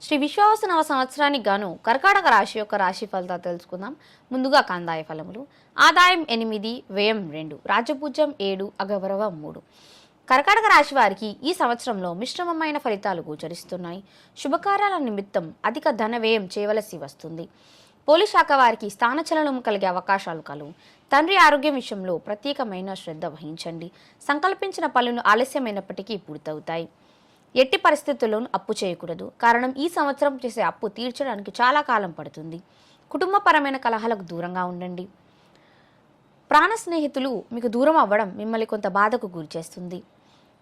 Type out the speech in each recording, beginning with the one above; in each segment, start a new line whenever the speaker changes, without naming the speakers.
శ్రీ విశ్వావసు సంవత్సరానికి గాను కర్కాటక రాశి యొక్క రాశి ఫలితాలు తెలుసుకుందాం. ముందుగా కందాయ ఫలములు. ఆదాయం 8, వ్యయం 2, రాజపూజ్యం 7, అగౌరవం 3. కర్కాటక రాశి వారికి ఈ సంవత్సరంలో మిశ్రమమైన ఫలితాలు గోచరిస్తున్నాయి. శుభకార్యాల నిమిత్తం అధిక ధన వ్యయం చేయవలసి వస్తుంది. పోలీస్ శాఖ వారికి స్థానచలనం కలిగే అవకాశాలు కలువు. తండ్రి ఆరోగ్యం విషయంలో ప్రత్యేకమైన శ్రద్ధ వహించండి. సంకల్పించిన పనులు ఆలస్యమైనప్పటికీ పూర్తవుతాయి. ఎట్టి పరిస్థితుల్లోనూ అప్పు చేయకూడదు. కారణం ఈ సంవత్సరం చేసే అప్పు తీర్చడానికి చాలా కాలం పడుతుంది. కుటుంబపరమైన కలహాలకు దూరంగా ఉండండి. ప్రాణ స్నేహితులు మీకు దూరం అవ్వడం మిమ్మల్ని కొంత బాధకు గురిచేస్తుంది.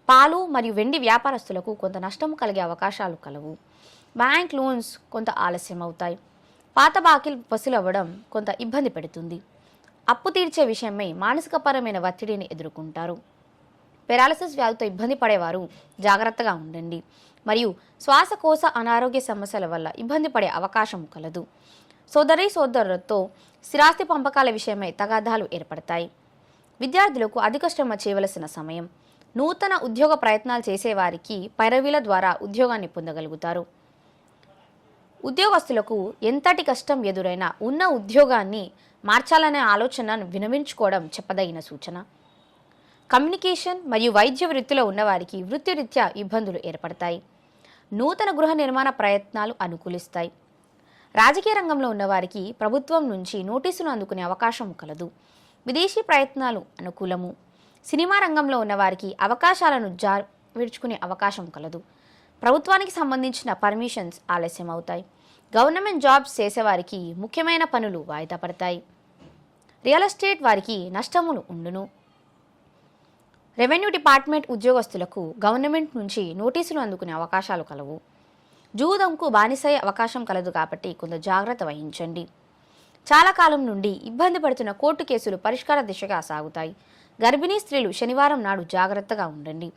పాలు మరియు వెండి వ్యాపారస్తులకు కొంత నష్టం కలిగే అవకాశాలు కలవు. బ్యాంక్ లోన్స్ కొంత ఆలస్యం అవుతాయి. పాత బాకీలు వసూలవ్వడం కొంత ఇబ్బంది పెడుతుంది. అప్పు తీర్చే విషయమై మానసికపరమైన ఒత్తిడిని ఎదుర్కొంటారు. పెరాలసిస్ వ్యాధితో ఇబ్బంది పడేవారు జాగ్రత్తగా ఉండండి. మరియు శ్వాసకోశ అనారోగ్య సమస్యల వల్ల ఇబ్బంది పడే అవకాశం కలదు. సోదరులతో స్థిరాస్తి పంపకాల విషయమై తగాదాలు ఏర్పడతాయి. విద్యార్థులకు అధిక శ్రమ చేయవలసిన సమయం. నూతన ఉద్యోగ ప్రయత్నాలు చేసేవారికి పైరవీల ద్వారా ఉద్యోగాన్ని పొందగలుగుతారు. ఉద్యోగస్తులకు ఎంతటి కష్టం ఎదురైనా ఉన్న ఉద్యోగాన్ని మార్చాలనే ఆలోచనను వినవించుకోవడం చెప్పదగిన సూచన. కమ్యూనికేషన్ మరియు వైద్య వృత్తిలో ఉన్నవారికి వృత్తిరీత్యా ఇబ్బందులు ఏర్పడతాయి. నూతన గృహ నిర్మాణ ప్రయత్నాలు అనుకూలిస్తాయి. రాజకీయ రంగంలో ఉన్నవారికి ప్రభుత్వం నుంచి నోటీసులు అందుకునే అవకాశం కలదు. విదేశీ ప్రయత్నాలు అనుకూలము. సినిమా రంగంలో ఉన్నవారికి అవకాశాలను విడుచుకునే అవకాశం కలదు. ప్రభుత్వానికి సంబంధించిన పర్మిషన్స్ ఆలస్యం అవుతాయి. గవర్నమెంట్ జాబ్స్ చేసేవారికి ముఖ్యమైన పనులు వాయిదా పడతాయి. రియల్ ఎస్టేట్ వారికి నష్టములు ఉండును. రెవెన్యూ డిపార్ట్మెంట్ ఉద్యోగస్తులకు గవర్నమెంట్ నుంచి నోటీసులు అందుకునే అవకాశాలు కలవు. జూదంకు బానిసయ్యే అవకాశం కలదు కాబట్టి కొంత జాగ్రత్త వహించండి. చాలా కాలం నుండి ఇబ్బంది పడుతున్న కోర్టు కేసులు పరిష్కార దిశగా సాగుతాయి. గర్భిణీ స్త్రీలు శనివారం నాడు జాగ్రత్తగా ఉండండి.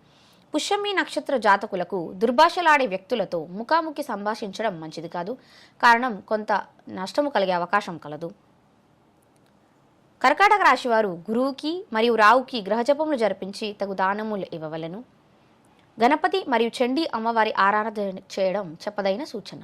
పుష్యమి నక్షత్ర జాతకులకు దుర్భాషలాడే వ్యక్తులతో ముఖాముఖి సంభాషించడం మంచిది కాదు. కారణం కొంత నష్టము కలిగే అవకాశం కలదు. కర్కాటక రాశి వారు గురువుకి మరియు రావుకి గ్రహజపములు జరిపించి తగు దానములు ఇవ్వవలెను. గణపతి మరియు చండీ అమ్మవారి ఆరాధన చేయడం చెప్పదైన సూచన.